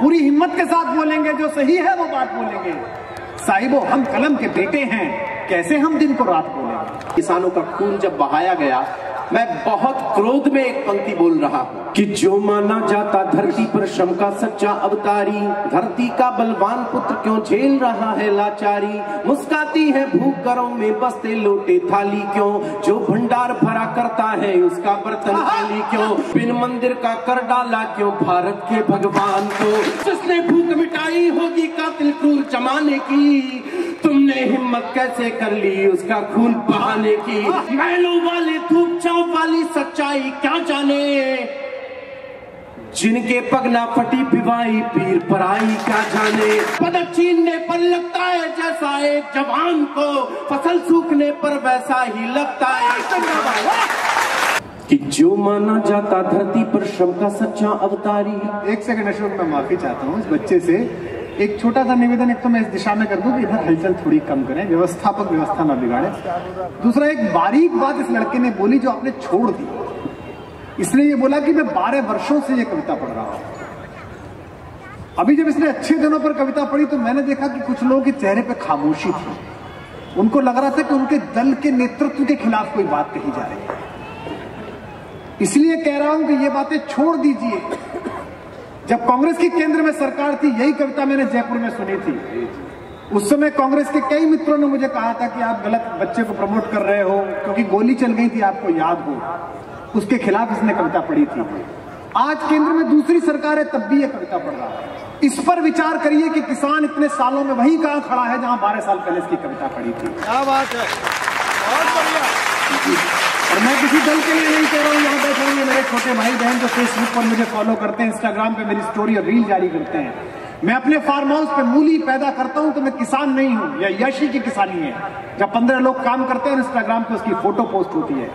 पूरी हिम्मत के साथ बोलेंगे, जो सही है वो बात बोलेंगे। साहिबो हम कलम के बेटे हैं, कैसे हम दिन को रात बोलेंगे। किसानों का खून जब बहाया गया, मैं बहुत क्रोध में एक पंक्ति बोल रहा हूँ कि जो माना जाता धरती पर श्रम का सच्चा अवतारी, धरती का बलवान पुत्र क्यों झेल रहा है लाचारी। मुस्काती है भूख घरों में बसते लोटे थाली क्यों, जो भंडार भरा करता है उसका बर्तन खाली क्यों। बिन मंदिर का कर डाला क्यों भारत के भगवान को, जिसने भूख मिटाई होगी कातिल क्रूर जमाने की। तुमने हिम्मत कैसे कर ली उसका खून बहाने की। महलों वाले धूप छांव वाली सच्चाई क्या जाने, जिनके पग ना फटी पिवाई पीर पराई क्या जाने। पदक छीनने पर लगता है जैसा एक जवान को, फसल सूखने पर वैसा ही लगता है कि जो माना जाता धरती पर श्रम का सच्चा अवतारी। एक सेकंड अशोक, मैं माफी चाहता हूँ इस बच्चे से। एक छोटा सा निवेदन एक तो मैं इस दिशा में कर दूं कि इधर हलचल थोड़ी कम करें, व्यवस्थापक व्यवस्था ना बिगाड़े। दूसरा, एक बारीक बात इस लड़के ने बोली जो आपने छोड़ दी। इसने ये बोला कि मैं 12 वर्षों से ये कविता पढ़ रहा हूं। अभी जब इसने अच्छे दिनों पर कविता पढ़ी तो मैंने देखा कि कुछ लोगों के चेहरे पे खामोशी थी। उनको लग रहा था कि उनके दल के नेतृत्व के खिलाफ कोई बात कही जा रही है। इसलिए कह रहा हूं कि ये बातें छोड़ दीजिए। जब कांग्रेस की केंद्र में सरकार थी, यही कविता मैंने जयपुर में सुनी थी। उस समय कांग्रेस के कई मित्रों ने मुझे कहा था कि आप गलत बच्चे को प्रमोट कर रहे हो, क्योंकि गोली चल गई थी, आपको याद हो। उसके खिलाफ इसने कविता पढ़ी थी। आज केंद्र में दूसरी सरकार है, तब भी ये कविता पढ़ रहा है। इस पर विचार करिए कि किसान इतने सालों में वहीं कहां खड़ा है जहां 12 साल पहले इसकी कविता पढ़ी थी। क्या बात है, बहुत बढ़िया। और मैं किसी दल के लिए नहीं कह रहा हूं, यहाँ बैठे होंगे मेरे छोटे भाई बहन जो फेसबुक पर मुझे फॉलो करते हैं, इंस्टाग्राम पे मेरी स्टोरी और रील जारी करते हैं। मैं अपने फार्म हाउस पे मूली पैदा करता हूं तो मैं किसान नहीं हूं, या यशी की किसानी है। जब 15 लोग काम करते हैं इंस्टाग्राम पे उसकी फोटो पोस्ट होती है।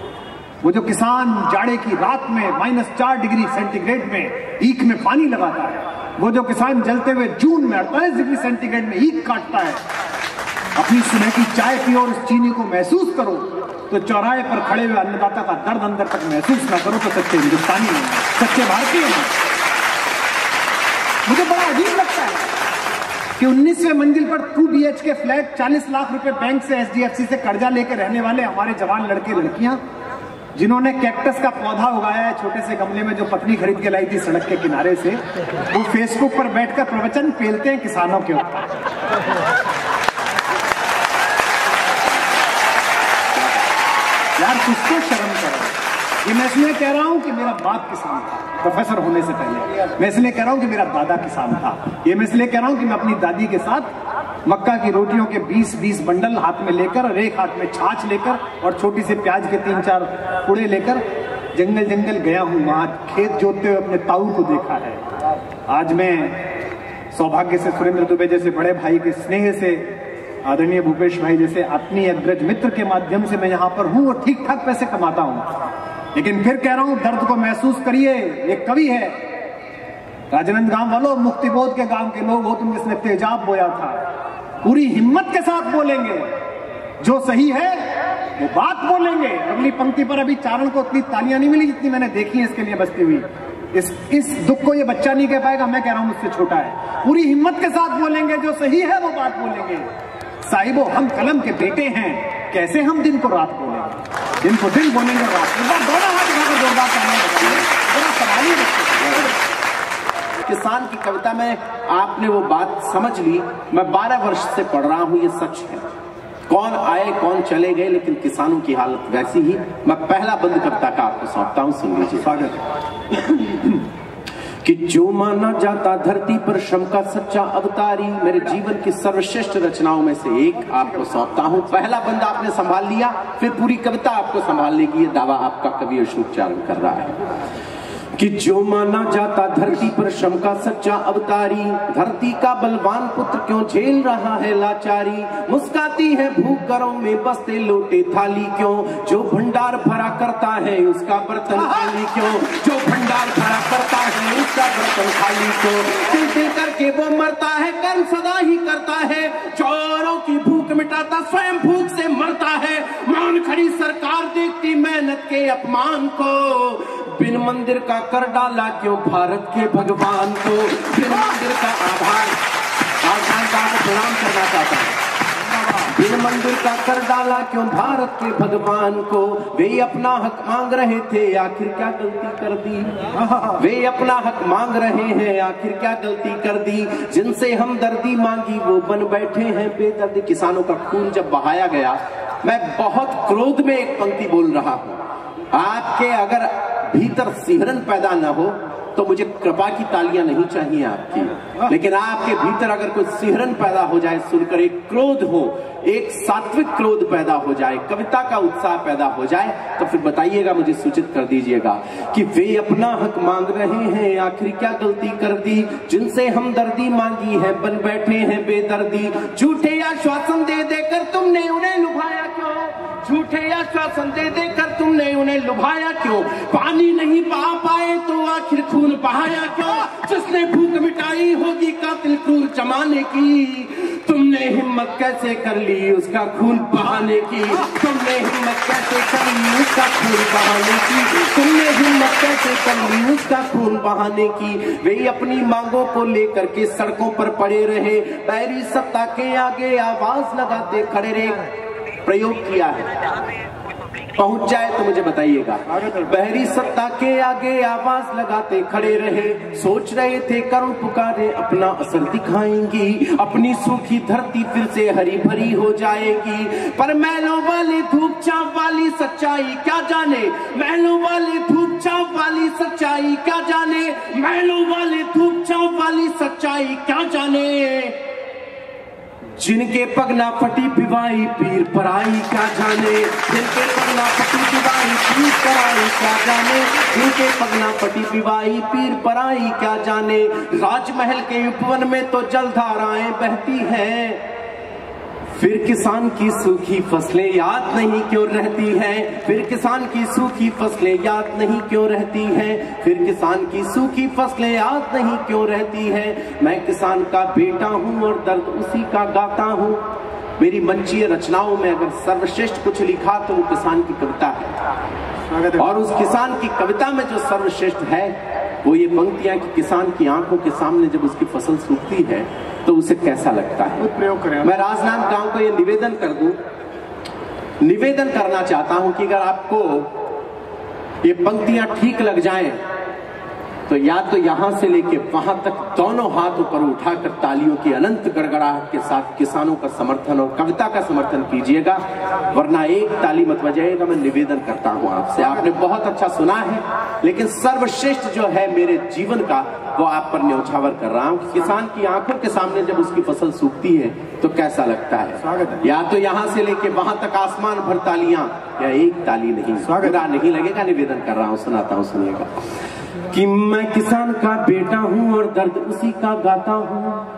वो जो किसान जाड़े की रात में -4 डिग्री सेंटीग्रेड में ईख में पानी लगाता है, वो जो किसान जलते हुए जून में 48 डिग्री सेंटीग्रेड में ईख काटता है, अपनी सुबह की चाय पियो और उस चीनी को महसूस करो, तो चौराहे पर खड़े हुए अन्नदाता का दर्द अंदर तक महसूस ना करो तो सच्चे हिंदुस्तानी हैं, सच्चे भारतीय हैं। मुझे बड़ा अजीब लगता है कि 19वें मंजिल पर 2 BHK फ्लैट 40 लाख रुपए बैंक से HDFC से कर्जा लेकर रहने वाले हमारे जवान लड़के लड़कियां, जिन्होंने कैक्टस का पौधा उगाया है छोटे से गमले में, जो पत्नी खरीद के लाई थी सड़क के किनारे से, वो फेसबुक पर बैठकर प्रवचन पेलते हैं किसानों के ऊपर। यार कुछ तो शर्म करो। ये मैं इसलिए कह रहा हूं कि मेरा बाप किसान था प्रोफेसर होने से पहले। मैं इसलिए कह रहा हूं कि मेरा दादा किसान था। ये मैं इसलिए कह रहा हूं कि मैं अपनी दादी के साथ मक्का की रोटियों के 20-20 बंडल हाथ में लेकर और एक हाथ में छाछ लेकर और छोटी सी प्याज के 3-4 पुड़े लेकर जंगल जंगल गया हूं। वहां खेत जोतते हुए अपने ताऊ को देखा है। आज मैं सौभाग्य से सुरेंद्र दुबे जैसे बड़े भाई के स्नेह से, आदरणीय भूपेश भाई जैसे आत्मीय अग्रज मित्र के माध्यम से मैं यहाँ पर हूँ और ठीक ठाक पैसे कमाता हूँ। लेकिन फिर कह रहा हूँ, दर्द को महसूस करिए। एक कवि है, राजनंद गांव वालों, मुक्तिबोध के गांव के लोग हो तुम, जिसने तेजाब बोया था। पूरी हिम्मत के साथ बोलेंगे, जो सही है वो बात बोलेंगे। अगली पंक्ति पर अभी चारण को उतनी तालियां नहीं मिली जितनी मैंने देखी है इसके लिए बजती हुई। इस दुख को ये बच्चा नहीं कह पाएगा, मैं कह रहा हूं मुझसे छोटा है। पूरी हिम्मत के साथ बोलेंगे, जो सही है वो बात बोलेंगे। साहिबो हम कलम के बेटे हैं, कैसे हम दिन को रात बोलेंगे। दिन को दिन बोलेंगे, रात को दोनों हाथ उठाकर जोरदार सवाल ही रखते। किसान की कविता में आपने वो बात समझ ली। मैं 12 वर्ष से पढ़ रहा हूं, ये सच है। कौन आए कौन चले गए, लेकिन किसानों की हालत वैसी ही। मैं पहला बंद कविता का आपको सौंपता हूं, सुन लीजिए। स्वागत कि जो माना जाता धरती पर श्रम का सच्चा अवतारी, मेरे जीवन की सर्वश्रेष्ठ रचनाओं में से एक आपको सौंपता हूं। पहला बंद आपने संभाल लिया, फिर पूरी कविता आपको संभाल लेगी। ये दावा आपका कवि अशोक चारण कर रहा है कि जो माना जाता धरती पर श्रम का सच्चा अवतारी, धरती का बलवान पुत्र क्यों झेल रहा है लाचारी। मुस्काती है भूख घरों में बसते लोटे थाली क्यों, जो भंडार भरा करता है उसका बर्तन खाली क्यों। जो भंडार भरा करता है उसका बर्तन खाली क्यों। दिल दिल करके वो मरता है, कर्म सदा ही करता है। चोरों की भूख मिटाता, स्वयं भूख से मरता है। मान खड़ी सरकार देखती मेहनत के अपमान को, बिन मंदिर का कर डाला क्यों भारत के भगवान को, बिन मंदिर का आभार को प्रणाम करना चाहता हूँ। बिन मंदिर का कर डाला क्यों भारत के भगवान को, वे अपना हक मांग रहे थे आखिर क्या गलती कर दी, वे अपना हक मांग रहे हैं आखिर क्या गलती कर दी, जिनसे हमदर्दी मांगी वो बन बैठे हैं बेदर्दी। किसानों का खून जब बहाया गया, मैं बहुत क्रोध में एक पंक्ति बोल रहा हूं, आपके अगर भीतर सिहरन पैदा न हो तो मुझे कृपा की तालियां नहीं चाहिए आपकी, लेकिन आपके भीतर अगर कोई सिहरन पैदा हो जाए सुनकर, एक क्रोध हो, एक सात्विक क्रोध पैदा हो जाए, कविता का उत्साह पैदा हो जाए, तो फिर बताइएगा, मुझे सूचित कर दीजिएगा कि वे अपना हक मांग रहे हैं आखिर क्या गलती कर दी, जिनसे हमदर्दी मांगी है बन बैठे हैं बेदर्दी। झूठे आश्वासन दे देकर तुमने उन्हें लुभाया क्यों, झूठे आश्वासन दे देकर तुमने उन्हें लुभाया क्यों, पानी नहीं पा पाए तो आखिर खून बहाया क्यों, जिसने भूख मिटाई होगी कातिल क्रूर जमाने की, तुमने हिम्मत कैसे कर ली उसका खून बहाने की, तुमने हिम्मत कैसे कर ली उसका खून बहाने की, तुमने हिम्मत कैसे कर ली उसका खून बहाने की। वे अपनी मांगों को लेकर के सड़कों पर पड़े रहे, बैरी सत्ता के आगे आवाज लगाते खड़े रहे। प्रयोग किया है, पहुंच जाए तो मुझे बताइएगा। बहरी सत्ता के आगे आवाज लगाते खड़े रहे, सोच रहे थे करुण पुकारे अपना असर दिखाएंगी, अपनी सूखी धरती फिर से हरी भरी हो जाएगी। पर महलों वाली धूप छांव वाली सच्चाई क्या जाने, महलों वाली धूप छांव वाली सच्चाई क्या जाने, महलों वाली धूप छांव वाली सच्चाई क्या जाने, जिनके पगना फटी पिवाई पीर पराई क्या जाने, जिनके पगना फटी पिवाई पीर पराई क्या जाने, जिनके पगना फटी पिवाई पीर पराई क्या जाने। राजमहल के उपवन में तो जलधाराएं बहती हैं, फिर किसान की सूखी फसलें याद नहीं क्यों रहती हैं, फिर किसान की सूखी फसलें याद नहीं क्यों रहती हैं, फिर किसान की सूखी फसलें याद नहीं क्यों रहती हैं। मैं किसान का बेटा हूं और दर्द उसी का गाता हूं। मेरी मंचीय रचनाओं में अगर सर्वश्रेष्ठ कुछ लिखा तो वो किसान की कविता है, और उस किसान की कविता में जो सर्वश्रेष्ठ है वो ये पंक्तियां कि किसान की आंखों के सामने जब उसकी फसल सूखती है तो उसे कैसा लगता है। प्रयोग करें। मैं राजनांद गांव को ये निवेदन कर दूं, निवेदन करना चाहता हूं कि अगर आपको ये पंक्तियां ठीक लग जाएं तो या तो यहां से लेके वहां तक दोनों हाथ ऊपर उठाकर तालियों की अनंत गड़गड़ाहट के साथ किसानों का समर्थन और कविता का समर्थन कीजिएगा, वरना एक ताली मत बजाइएगा। मैं निवेदन करता हूं आपसे, आपने बहुत अच्छा सुना है, लेकिन सर्वश्रेष्ठ जो है मेरे जीवन का वो आप पर न्यौछावर कर रहा हूं। किसान की आंखों के सामने जब उसकी फसल सूखती है तो कैसा लगता है। या तो यहां से लेके वहां तक आसमान भर तालियां, या एक ताली नहीं, बुरा नहीं लगेगा। निवेदन कर रहा हूं, सुनाता हूं, सुनिएगा कि मैं किसान का बेटा हूं और दर्द उसी का गाता हूं,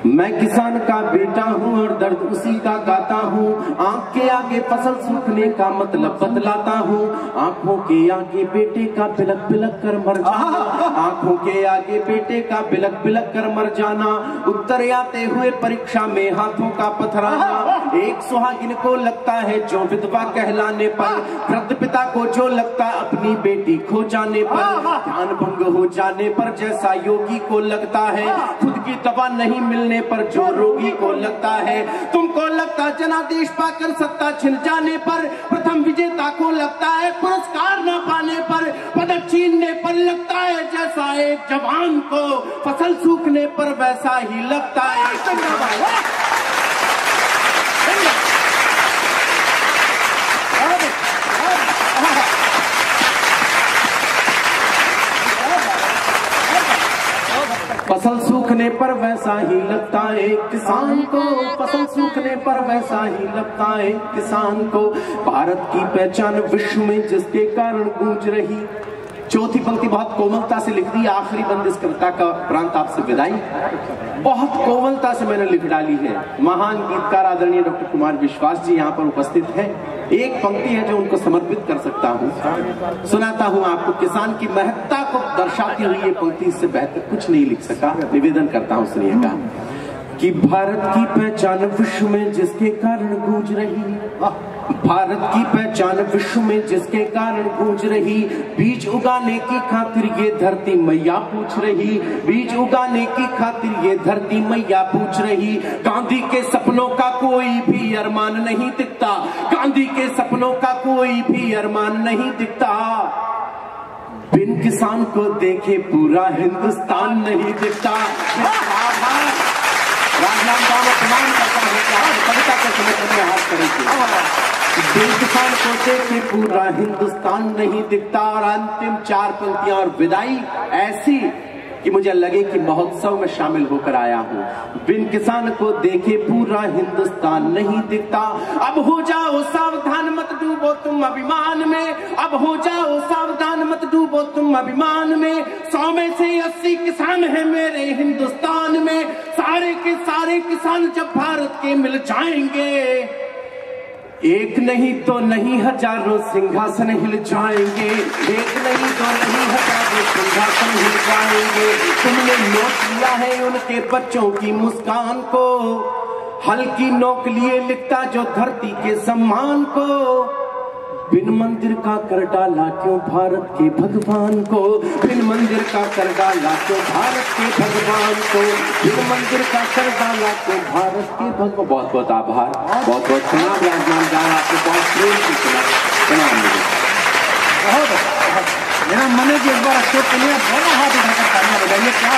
मैं किसान का बेटा हूं और दर्द उसी का गाता हूं। आंख के आगे फसल सूखने का मतलब बतलाता हूं, आंखों के आगे बेटे का बिलक बिलक कर मर जाना, आंखों के आगे बेटे का बिलक बिलक कर मर जाना। उत्तर आते हुए परीक्षा में हाथों का पथराना, एक सुहागिन को लगता है जो विधवा कहलाने पर, वृद्ध पिता को जो लगता अपनी बेटी खो जाने पर, ध्यान भंग हो जाने पर जैसा योगी को लगता है, खुद की दवा नहीं मिलने पर जो रोगी को लगता है। तुमको लगता जनादेश पाकर सत्ता छिन जाने पर, प्रथम विजेता को लगता है पुरस्कार न पाने पर, पदक छीनने पर लगता है जैसा एक जवान को फसल सूखने पर वैसा ही लगता है। फसल सूखने पर वैसा ही लगता है किसान को, फसल सूखने पर वैसा ही लगता है किसान को। भारत की पहचान विश्व में जिसके कारण गूंज रही। चौथी पंक्ति बहुत कोमलता से लिख दी, आखिरी बंद इस कविता का प्रांत आपसे विदाई बहुत कोमलता से मैंने लिख डाली है। महान गीतकार आदरणीय डॉक्टर कुमार विश्वास जी यहाँ पर उपस्थित हैं। एक पंक्ति है जो उनको समर्पित कर सकता हूँ, सुनाता हूँ आपको। किसान की महत्ता को दर्शाती हुई ये पंक्ति, इससे बेहतर कुछ नहीं लिख सका। निवेदन करता हूँ, सुनिएगा कि भारत की पहचान विश्व में जिसके कारण गूंज रही, भारत की पहचान विश्व में जिसके कारण गूंज रही, बीज उगाने की खातिर ये धरती मैया पूछ रही, बीज उगाने की खातिर ये धरती मैया पूछ रही। गांधी के सपनों का कोई भी अरमान नहीं दिखता, गांधी के सपनों का कोई भी अरमान नहीं दिखता। बिन किसान को देखे पूरा हिंदुस्तान नहीं दिखता। राजनाम बाबा प्रणाम करता है कि आज कविता के समर्थन में हाथ करेंगे। बिन किसान को देखे पूरा हिंदुस्तान नहीं दिखता। और अंतिम 4 पंक्तियां और विदाई ऐसी कि मुझे लगे कि महोत्सव में शामिल होकर आया हूं। बिन किसान को देखे पूरा हिंदुस्तान नहीं दिखता। अब हो जाओ सावधान मत डूबो तुम अभिमान में, अब हो जाओ सावधान मत डूबो तुम अभिमान में। 100 में से 80 किसान हैं मेरे हिंदुस्तान में। सारे के सारे किसान जब भारत के मिल जाएंगे, एक नहीं तो नहीं हजारों सिंहासन हिल जाएंगे, एक नहीं तो नहीं हजारों सिंहासन हिल जाएंगे। तुमने नोट लिया है उनके बच्चों की मुस्कान को, हल्की नोक लिए लिखता जो धरती के सम्मान को। बिन मंदिर का कर डाला क्यों भारत के भगवान को, बिन मंदिर का कर डाला क्यों भारत के भगवान को, बिन मंदिर का कर डाला क्यों भारत के भगवान। बहुत बहुत आभार, बहुत बहुत प्रणाम राजमान गाय, आपको बहुत प्रेम की प्रणाम। बहुत मेरा मन है कि एक बार अशोक के लिए बड़ा हाथ उठाकर तालियां बजाइए। क्या